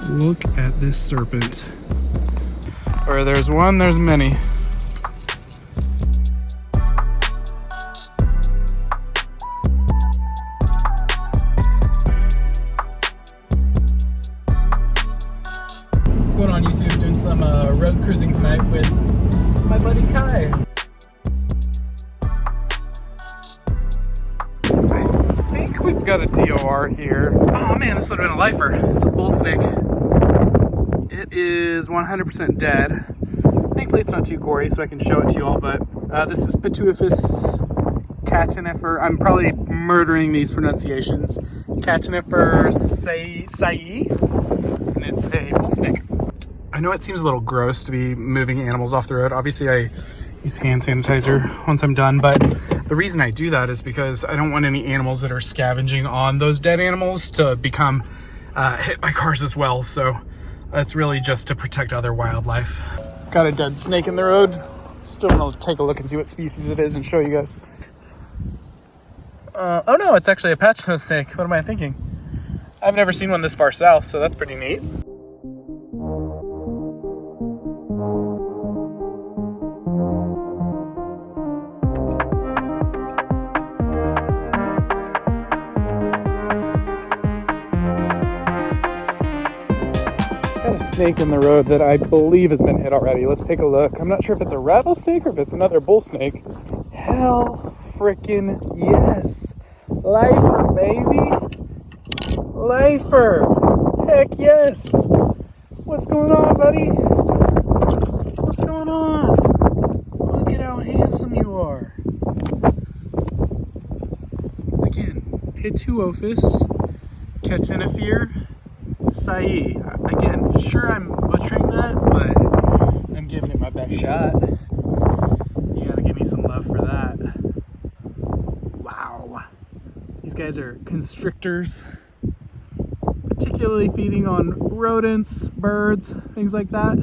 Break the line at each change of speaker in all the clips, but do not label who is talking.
Look at this serpent. Where there's one, there's many. What's going on YouTube? Doing some road cruising tonight with my buddy Kai. I think we've got a DOR here. Oh man, this would have been a lifer. It's a bull snake. It is 100% dead. Thankfully it's not too gory so I can show it to you all, but this is Pituophis catenifer. I'm probably murdering these pronunciations. Catenifer sayi, and it's a bull snake. I know it seems a little gross to be moving animals off the road. Obviously I use hand sanitizer once I'm done, but the reason I do that is because I don't want any animals that are scavenging on those dead animals to become hit by cars as well. So it's really just to protect other wildlife. Got a dead snake in the road. Still want to take a look and see what species it is and show you guys. Oh no, it's actually a patch nose snake. What am I thinking? I've never seen one this far south, so that's pretty neat. Got a snake in the road that I believe has been hit already. Let's take a look. I'm not sure if it's a rattlesnake or if it's another bull snake. Hell frickin' yes. Lifer, baby. Lifer. Heck yes. What's going on, buddy? What's going on? Look at how handsome you are. Again, Pituophis catenifer sayi. Again, sure I'm butchering that, but I'm giving it my best shot. You gotta give me some love for that. Wow. These guys are constrictors, particularly feeding on rodents, birds, things like that.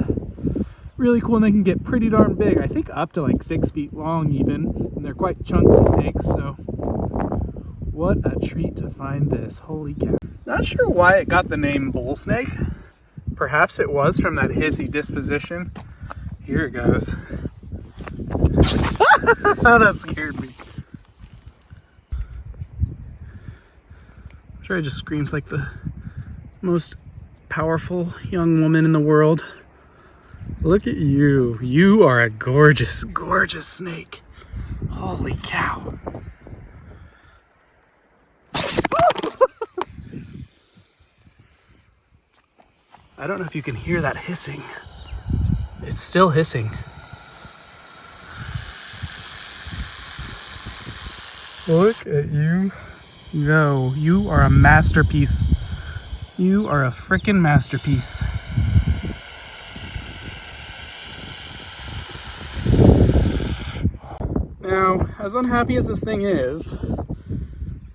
Really cool, and they can get pretty darn big. I think up to like 6 feet long even, and they're quite chunky snakes, so what a treat to find this. Holy cow. Not sure why it got the name bull snake. Perhaps it was from that hissy disposition. Here it goes. That scared me. I'm sure I just screamed like the most powerful young woman in the world. Look at you. You are a gorgeous, gorgeous snake. Holy cow. I don't know if you can hear that hissing. It's still hissing. Look at you. No, you are a masterpiece. You are a frickin' masterpiece. Now, as unhappy as this thing is,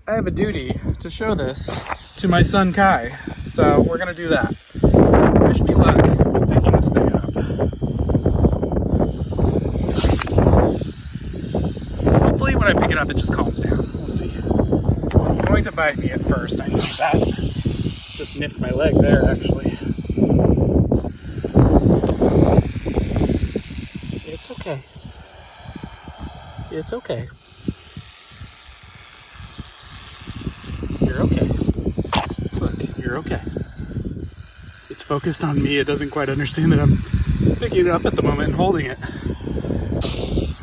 I have a duty to show this to my son Kai. So we're gonna do that. Wish me luck with picking this thing up. Hopefully when I pick it up it just calms down. We'll see. It's going to bite me at first, I know that. Just nipped my leg there actually. It's okay. It's okay. You're okay. Look, you're okay. It's focused on me. It doesn't quite understand that I'm picking it up at the moment and holding it.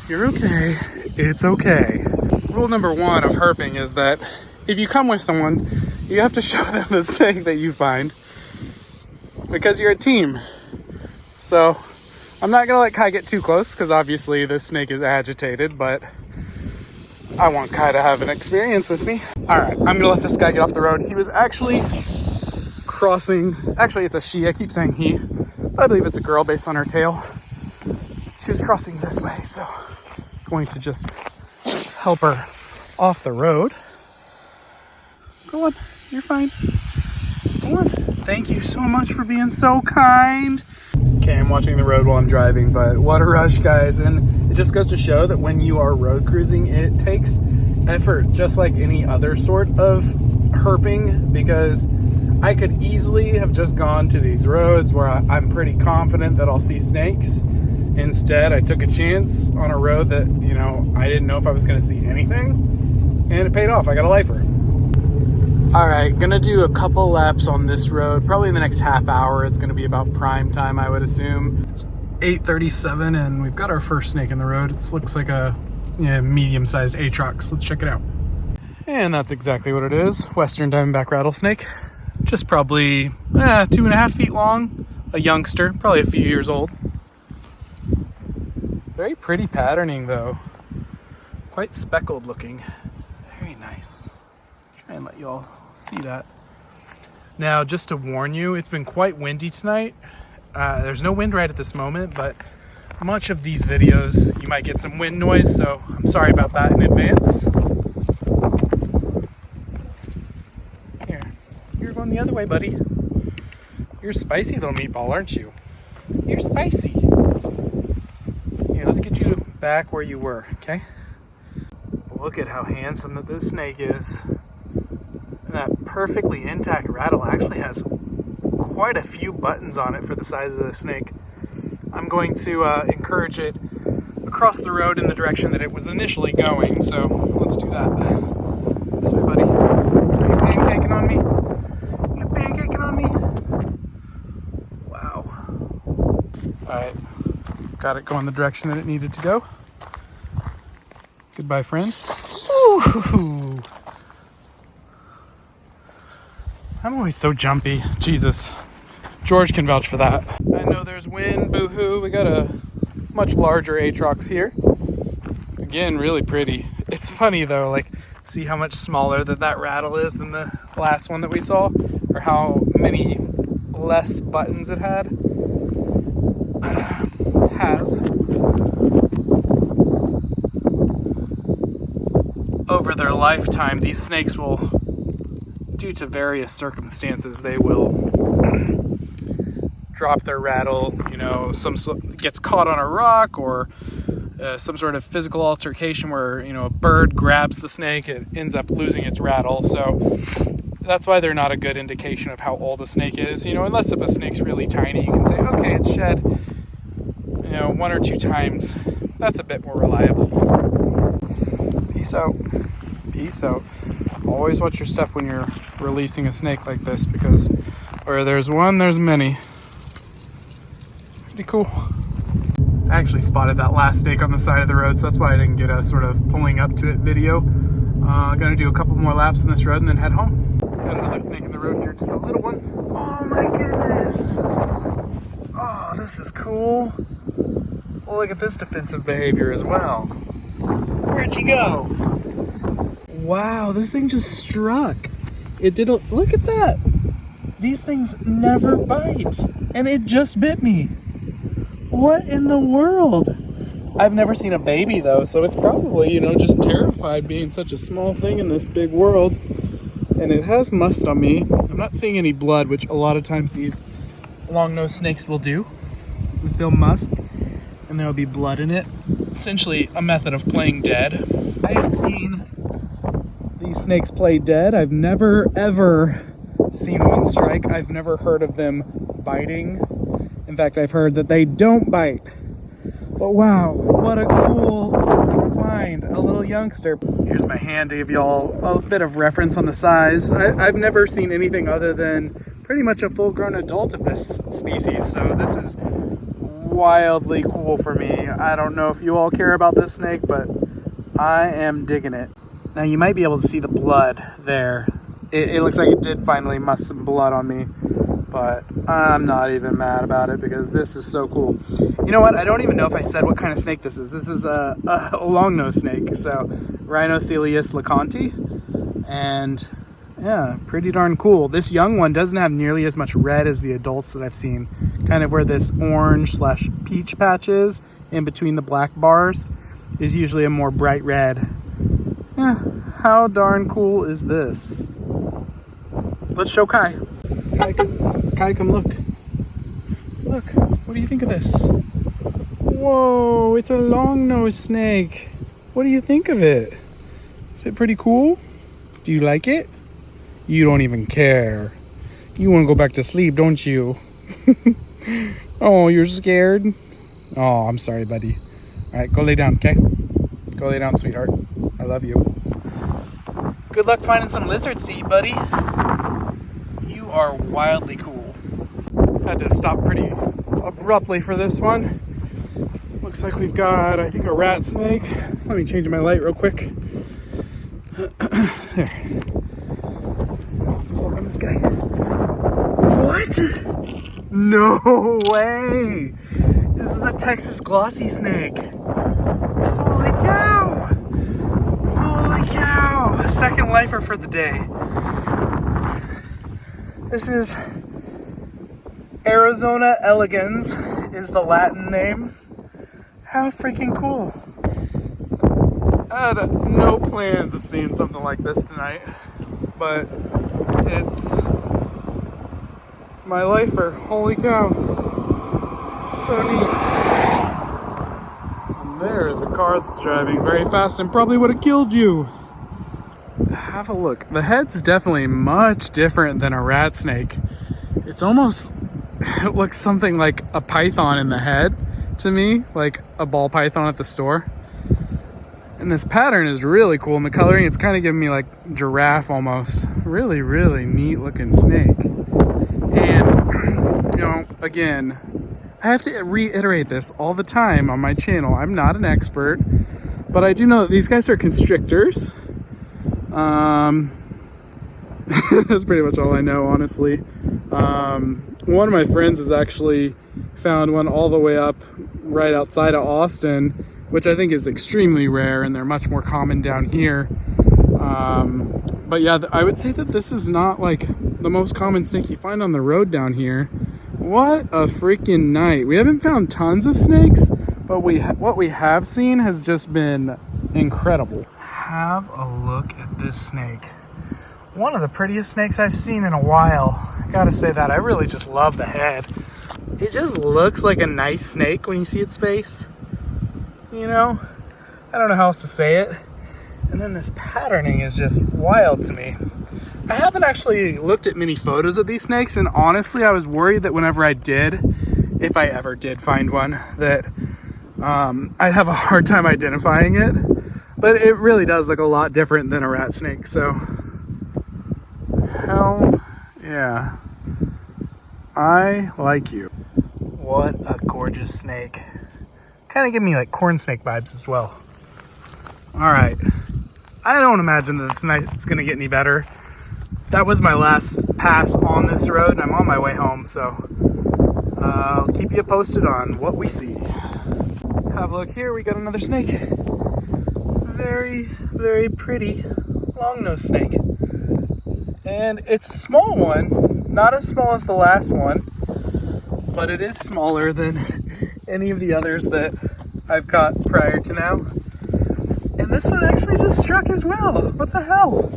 You're okay. It's okay. Rule number 1 of herping is that if you come with someone, you have to show them the snake that you find because you're a team. So I'm not gonna let Kai get too close because obviously this snake is agitated, but I want Kai to have an experience with me. All right, I'm gonna let this guy get off the road. He was actually crossing, actually it's a she, I keep saying he, but I believe it's a girl based on her tail. She was crossing this way, so I'm going to just help her off the road. Go on, you're fine. Go on. Thank you so much for being so kind. Okay, I'm watching the road while I'm driving, but what a rush, guys. And it just goes to show that when you are road cruising, it takes effort, just like any other sort of herping, because I could easily have just gone to these roads where I'm pretty confident that I'll see snakes. Instead, I took a chance on a road that, you know, I didn't know if I was going to see anything, and it paid off. I got a lifer. All right, gonna do a couple laps on this road, probably in the next half hour. It's gonna be about prime time, I would assume. It's 8:37, and we've got our first snake in the road. It looks like a medium-sized Atrox. Let's check it out. And that's exactly what it is. Western Diamondback rattlesnake. Just probably 2.5 feet long. A youngster, probably a few years old. Very pretty patterning though. Quite speckled looking. Very nice. Try and let you all see that. Now, just to warn you, it's been quite windy tonight. There's no wind right at this moment, but much of these videos, you might get some wind noise, so I'm sorry about that in advance. Here, you're going the other way, buddy. You're a spicy little meatball, aren't you? You're spicy. Here, let's get you back where you were, okay? Look at how handsome that this snake is. That perfectly intact rattle actually has quite a few buttons on it for the size of the snake. I'm going to encourage it across the road in the direction that it was initially going, so let's do that. This way, buddy. Are you pancaking on me? You pancaking on me? Wow. Alright, got it going the direction that it needed to go. Goodbye, friend. Ooh. I'm always so jumpy. Jesus. George can vouch for that. I know there's wind, boo-hoo. We got a much larger Atrox here. Again, really pretty. It's funny though, like, see how much smaller that rattle is than the last one that we saw? Or how many less buttons it had? Has. Over their lifetime, these snakes will, due to various circumstances, they will drop their rattle, you know, gets caught on a rock, or some sort of physical altercation where, you know, a bird grabs the snake, it ends up losing its rattle. So that's why they're not a good indication of how old a snake is, you know, unless if a snake's really tiny, you can say, okay, it's shed, you know, 1 or 2 times. That's a bit more reliable. Peace out. Peace out. Always watch your step when you're releasing a snake like this, because where there's one, there's many. Pretty cool. I actually spotted that last snake on the side of the road, so that's why I didn't get a sort of pulling up to it video. I'm gonna do a couple more laps on this road and then head home. Got another snake in the road here, just a little one. Oh my goodness. Oh, this is cool. Well, look at this defensive behavior as well. Where'd you go? Wow, this thing just struck. It did a, look at that. These things never bite, and it just bit me. What in the world? I've never seen a baby though, so it's probably, you know, just terrified being such a small thing in this big world. And it has must on me. I'm not seeing any blood, which a lot of times these long-nosed snakes will do. Is they'll must, and there'll be blood in it. Essentially a method of playing dead. I have seen these snakes play dead. I've never ever seen one strike. I've never heard of them biting. In fact, I've heard that they don't bite. But wow, what a cool find, a little youngster. Here's my hand to give y'all a bit of reference on the size. I've never seen anything other than pretty much a full-grown adult of this species, so this is wildly cool for me. I don't know if you all care about this snake, but I am digging it. Now you might be able to see the blood there. It looks like it did finally must some blood on me, but I'm not even mad about it because this is so cool. You know what? I don't even know if I said what kind of snake this is. This is a long-nosed snake, so Rhinocelius leconti, and yeah, pretty darn cool. This young one doesn't have nearly as much red as the adults that I've seen. Kind of where this orange/peach patch is in between the black bars is usually a more bright red. Yeah, how darn cool is this? Let's show Kai. Kai, come look. Look, what do you think of this? Whoa, it's a long-nosed snake. What do you think of it? Is it pretty cool? Do you like it? You don't even care. You want to go back to sleep, don't you? Oh, you're scared? Oh, I'm sorry, buddy. All right, go lay down, okay? Go lay down, sweetheart. I love you. Good luck finding some lizards to eat, buddy. You are wildly cool. Had to stop pretty abruptly for this one. Looks like we've got, I think, a rat snake. Let me change my light real quick. There. Let's pull up on this guy. What? No way! This is a Texas glossy snake. Holy cow! Holy cow! A second lifer for the day. This is Arizona elegans is the Latin name. How freaking cool. I had no plans of seeing something like this tonight, but it's my lifer. Holy cow. So neat. And there is a car that's driving very fast and probably would have killed you. Have a look. The head's definitely much different than a rat snake. It's almost, it looks something like a python in the head to me, like a ball python at the store. And this pattern is really cool. And the coloring, it's kind of giving me like giraffe almost. Really, really neat looking snake. And, you know, again, I have to reiterate this all the time on my channel. I'm not an expert, but I do know that these guys are constrictors. That's pretty much all I know, honestly. One of my friends has actually found one all the way up right outside of Austin, which I think is extremely rare, and they're much more common down here. But yeah, I would say that this is not like the most common snake you find on the road down here. What a freaking night. We haven't found tons of snakes, but what we have seen has just been incredible. Have a look at this snake. One of the prettiest snakes I've seen in a while. I gotta say that. I really just love the head. It just looks like a nice snake when you see its face. You know? I don't know how else to say it. And then this patterning is just wild to me. I haven't actually looked at many photos of these snakes, and honestly, I was worried that whenever I did, if I ever did find one, that I'd have a hard time identifying it. But it really does look a lot different than a rat snake, so hell yeah. I like you. What a gorgeous snake. Kind of give me like corn snake vibes as well. All right. I don't imagine that it's going to get any better. That was my last pass on this road, and I'm on my way home, so I'll keep you posted on what we see. Have a look here. We got another snake. Very, very pretty long-nosed snake. And it's a small one, not as small as the last one, but it is smaller than any of the others that I've caught prior to now. And this one actually just struck as well. What the hell?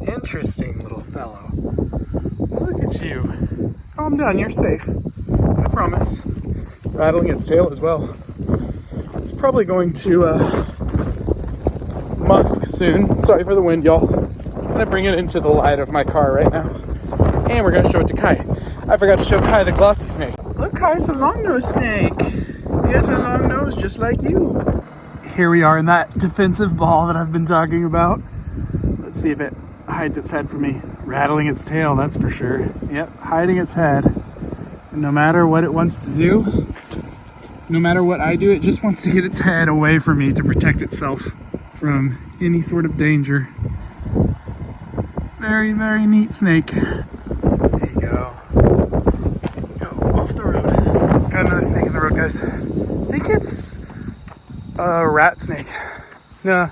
Interesting little fellow. Look at you. Calm down, you're safe. I promise. Rattling its tail as well. It's probably going to musk soon. Sorry for the wind, y'all. I'm gonna bring it into the light of my car right now. And we're gonna show it to Kai. I forgot to show Kai the glossy snake. Look, Kai, it's a long-nosed snake. He has a long nose just like you. Here we are in that defensive ball that I've been talking about. Let's see if it hides its head from me. Rattling its tail, that's for sure. Yep, hiding its head. And no matter what it wants to do, no matter what I do, it just wants to get its head away from me to protect itself from any sort of danger. Very, very neat snake. There you go. Go off the road. Got another snake in the road, guys. I think it's a rat snake. Nah.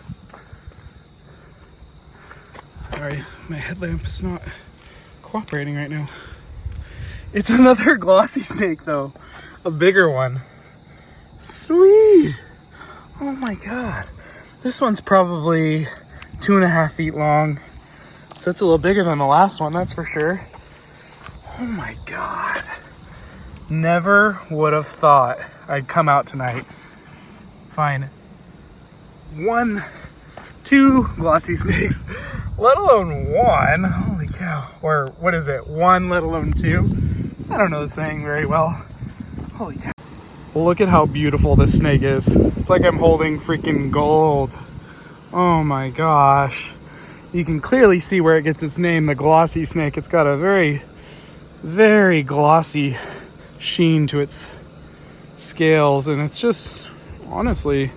Sorry, my headlamp is not cooperating right now. It's another glossy snake though. A bigger one. Sweet. Oh my God. This one's probably 2.5 feet long. So it's a little bigger than the last one, that's for sure. Oh my God. Never would have thought I'd come out tonight, find 2 2 glossy snakes, let alone 1. Holy cow. Or what is it? 1, let alone 2? I don't know the saying very well. Holy cow. Look at how beautiful this snake is. It's like I'm holding freaking gold. Oh my gosh. You can clearly see where it gets its name, the glossy snake. It's got a very, very glossy sheen to its scales, and it's just honestly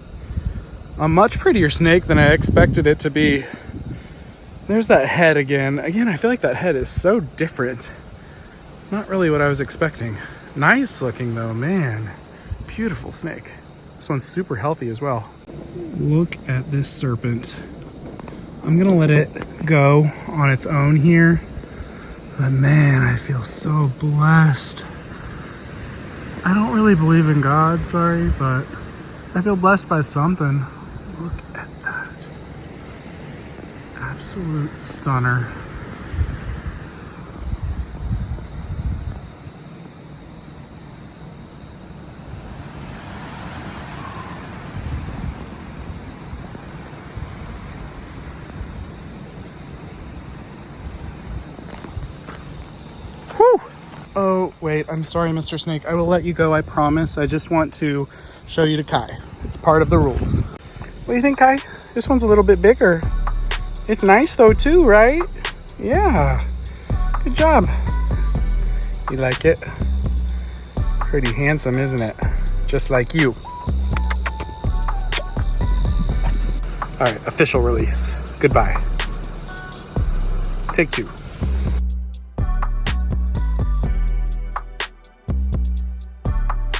a much prettier snake than I expected it to be. There's that head again. Again, I feel like that head is so different. Not really what I was expecting. Nice looking though, man. Beautiful snake. This one's super healthy as well. Look at this serpent. I'm gonna let it go on its own here. But man, I feel so blessed. I don't really believe in God, sorry, but I feel blessed by something. Look at that. Absolute stunner. Whew! Oh, wait, I'm sorry, Mr. Snake. I will let you go, I promise. I just want to show you to Kai. It's part of the rules. What do you think, Kai? This one's a little bit bigger. It's nice though, too, right? Yeah. Good job. You like it? Pretty handsome, isn't it? Just like you. All right, official release. Goodbye. Take 2.